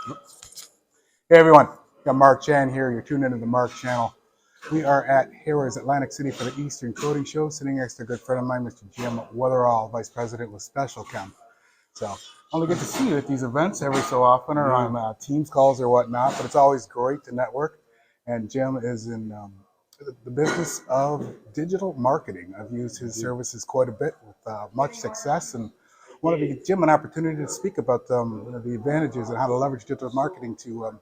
Hey everyone, got Mark Chan here. You're tuned into the Mark channel. We are at Harrah's Atlantic City for the Eastern Coding Show, sitting next to a good friend of mine, Mr. Jim Weatherall, Vice President with Special Chem. So I only get to see you at these events every so often or on Teams calls or whatnot, but it's always great to network. And Jim is in the business of digital marketing. I've used his services quite a bit with much success, and wanted to give Jim an opportunity to speak about the advantages and how to leverage digital marketing to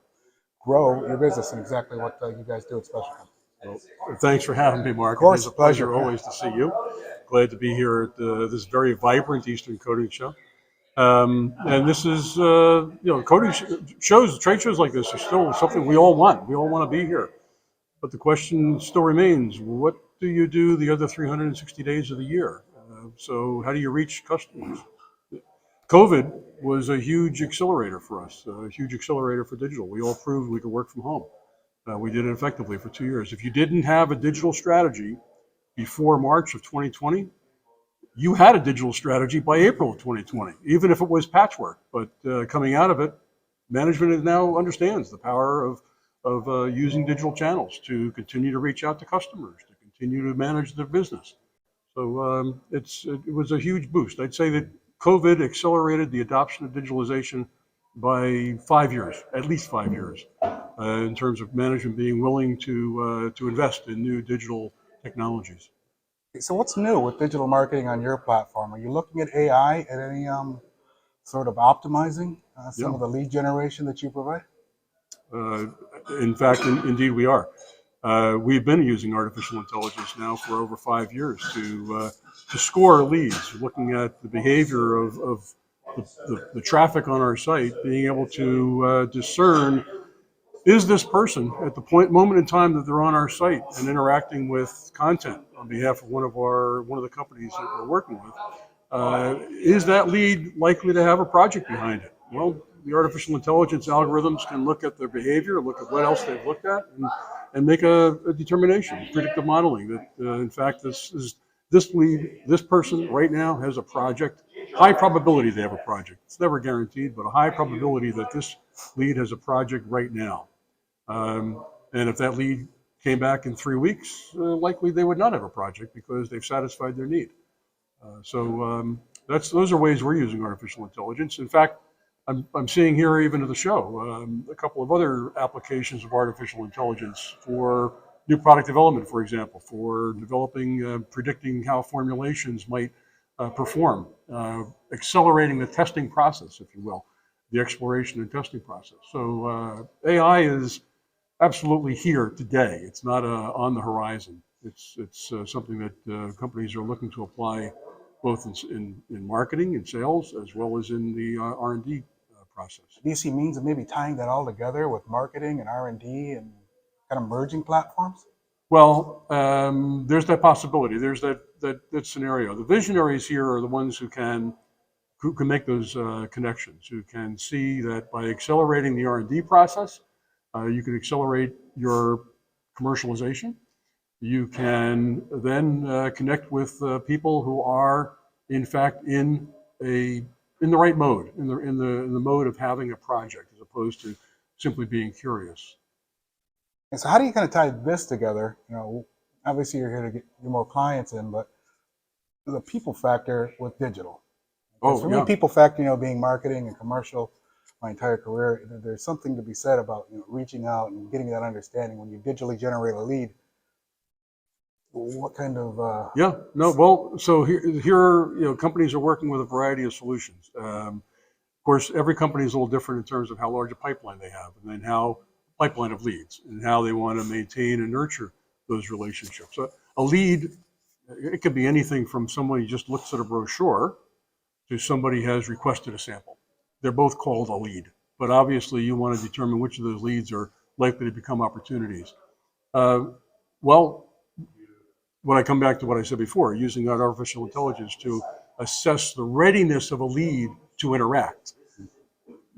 grow your business and exactly what you guys do at Special Chem. Well, thanks for having me, Mark. Of course, it is a pleasure always to see you. Glad to be here at this very vibrant Eastern Coding Show. And this is, coding shows, trade shows like this are still something we all want. We all want to be here. But the question still remains, what do you do the other 360 days of the year? So how do you reach customers? COVID was a huge accelerator for us, a huge accelerator for digital. We all proved we could work from home. We did it effectively for 2 years. If you didn't have a digital strategy before March of 2020, you had a digital strategy by April of 2020, even if it was patchwork. But coming out of it, management now understands the power of using digital channels to continue to reach out to customers, to continue to manage their business. So it was a huge boost. I'd say that COVID accelerated the adoption of digitalization by 5 years, at least 5 years, in terms of management being willing to invest in new digital technologies. So what's new with digital marketing on your platform? Are you looking at AI at any sort of optimizing some of the lead generation that you provide? In fact, indeed we are. We've been using artificial intelligence now for over 5 years to score leads, looking at the behavior of the traffic on our site, being able to discern, is this person at the moment in time that they're on our site and interacting with content on behalf of one of the companies that we're working with, is that lead likely to have a project behind it? Well, the artificial intelligence algorithms can look at their behavior, look at what else they've looked at, and make a determination, predictive modeling that in fact this lead, this person right now has a project. High probability they have a project. It's never guaranteed, but a high probability that this lead has a project right now. And if that lead came back in 3 weeks, likely they would not have a project because they've satisfied their need. Those are ways we're using artificial intelligence. In fact, I'm seeing here even at the show a couple of other applications of artificial intelligence for new product development, for example, for developing, predicting how formulations might perform, accelerating the testing process, if you will, the exploration and testing process. So AI is absolutely here today. It's not on the horizon. It's something that companies are looking to apply both in marketing and sales as well as in the R&D process. Do you see means of maybe tying that all together with marketing and R&D and kind of merging platforms? Well, there's that possibility. There's that scenario. The visionaries here are the ones who can make those connections, who can see that by accelerating the R&D process, you can accelerate your commercialization. You can then connect with people who are, in fact, in the right mode, in the mode of having a project, as opposed to simply being curious. And so, how do you kind of tie this together? Obviously, you're here to get more clients in, but the people factor with digital. For me, people factor, being marketing and commercial, my entire career, there's something to be said about reaching out and getting that understanding when you digitally generate a lead. What kind of so here companies are working with a variety of solutions. Of course, every company is a little different in terms of how large a pipeline they have, and then how pipeline of leads and how they want to maintain and nurture those relationships. So a lead, it could be anything from somebody who just looks at a brochure to somebody has requested a sample. They're both called a lead, but obviously you want to determine which of those leads are likely to become opportunities. When I come back to what I said before, using that artificial intelligence to assess the readiness of a lead to interact.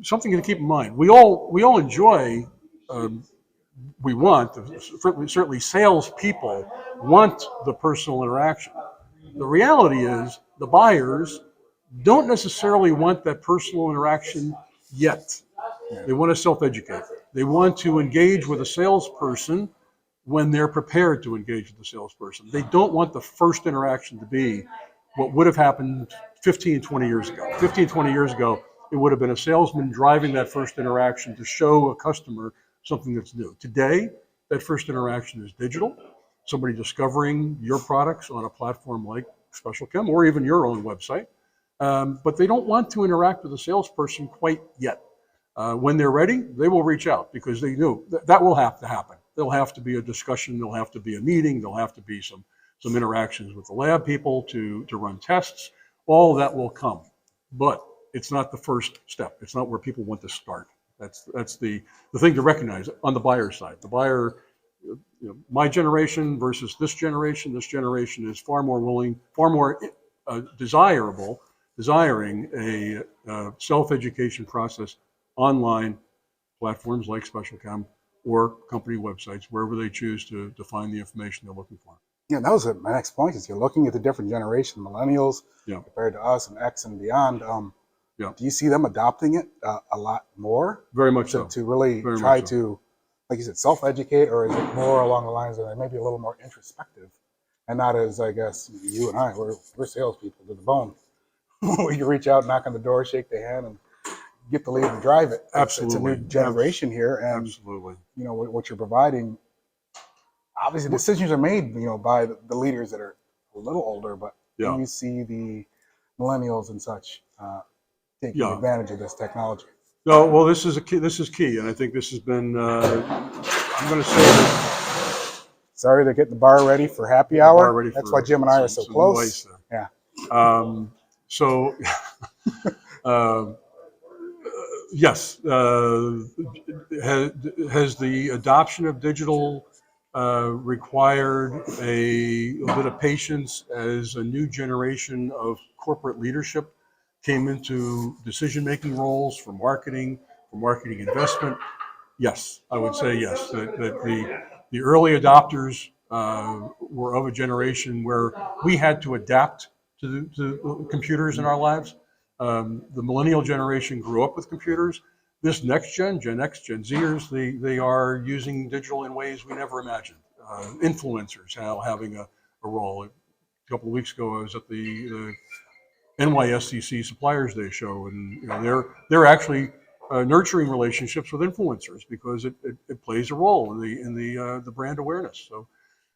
Something to keep in mind. We all enjoy, we want, certainly salespeople want the personal interaction. The reality is the buyers don't necessarily want that personal interaction yet. Yeah. They want to self-educate. They want to engage with a salesperson when they're prepared to engage with the salesperson. They don't want the first interaction to be what would have happened 15, 20 years ago. 15, 20 years ago, it would have been a salesman driving that first interaction to show a customer something that's new. Today, that first interaction is digital. Somebody discovering your products on a platform like Special Chem or even your own website. But they don't want to interact with a salesperson quite yet. When they're ready, they will reach out because they knew that will have to happen. There'll have to be a discussion, there'll have to be a meeting, there'll have to be some interactions with the lab people to run tests. All of that will come, but it's not the first step. It's not where people want to start. That's the thing to recognize on the buyer side. The buyer, my generation versus this generation is far more willing, far more desiring a self-education process online platforms like Special Chem or company websites, wherever they choose to find the information they're looking for. Yeah, that was my next point. Is you're looking at the different generation, millennials, Yeah. compared to us and X and beyond. Yeah. Do you see them adopting it a lot more? Very much to, so. to really Very try much so. to, like you said, self-educate, or is it more along the lines of maybe a little more introspective, and not as, I guess, you and I, we're salespeople to the bone. We can reach out, knock on the door, shake their hand, and get the lead and drive it. Absolutely. It's a new generation here, and Absolutely. what you're providing. Obviously, decisions are made, by the leaders that are a little older, but Yeah. you see the millennials and such taking Yeah. advantage of this technology. No, well, this is key, and I think this has been. I'm going to say that. Sorry, they're getting the bar ready for happy The hour. bar ready That's for why Jim and I are so some close. new ice there. Yeah. So, yes, has the adoption of digital required a bit of patience as a new generation of corporate leadership came into decision-making roles for marketing investment? Yes, I would say yes. That the early adopters were of a generation where we had to adapt to computers in our lives. The millennial generation grew up with computers. This next Gen X, Gen Zers, they are using digital in ways we never imagined. Influencers now having a role. A couple of weeks ago, I was at the NYSCC Suppliers Day show, and they're actually nurturing relationships with influencers because it plays a role in the brand awareness. So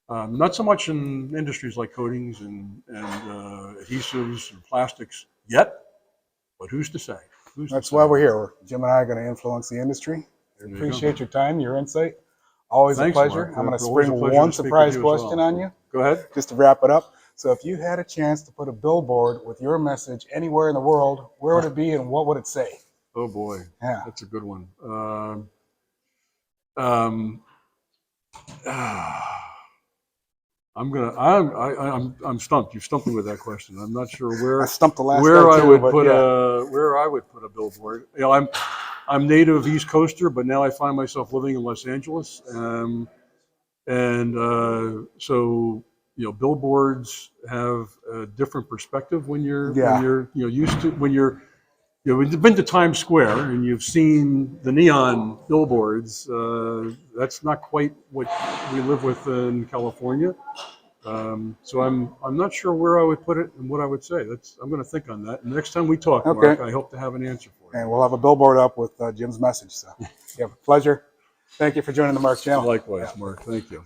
not so much in industries like coatings and adhesives and plastics yet, but who's to say? That's why we're here. Jim and I are going to influence the industry. I appreciate your time, your insight. Always Thanks, a pleasure. Mark. I'm going to Always a spring pleasure one to speak surprise with you as question well. on you, Go ahead. just to wrap it up. So if you had a chance to put a billboard with your message anywhere in the world, where would it be and what would it say? Oh boy, Yeah. that's a good one. I'm stumped. You stumped me with that question. I'm not sure I stumped the last guy too, where I would put a billboard. I'm native East Coaster, but now I find myself living in Los Angeles, so billboards have a different perspective when you're used to when you've been to Times Square and you've seen the neon billboards. That's not quite what we live with in California. So I'm not sure where I would put it and what I would say. I'm going to think on that. And the next time we talk, Okay. Mark, I hope to have an answer for you. And we'll have a billboard up with Jim's message. So, yeah, pleasure. Thank you for joining the Mark channel. Likewise, Mark. Thank you.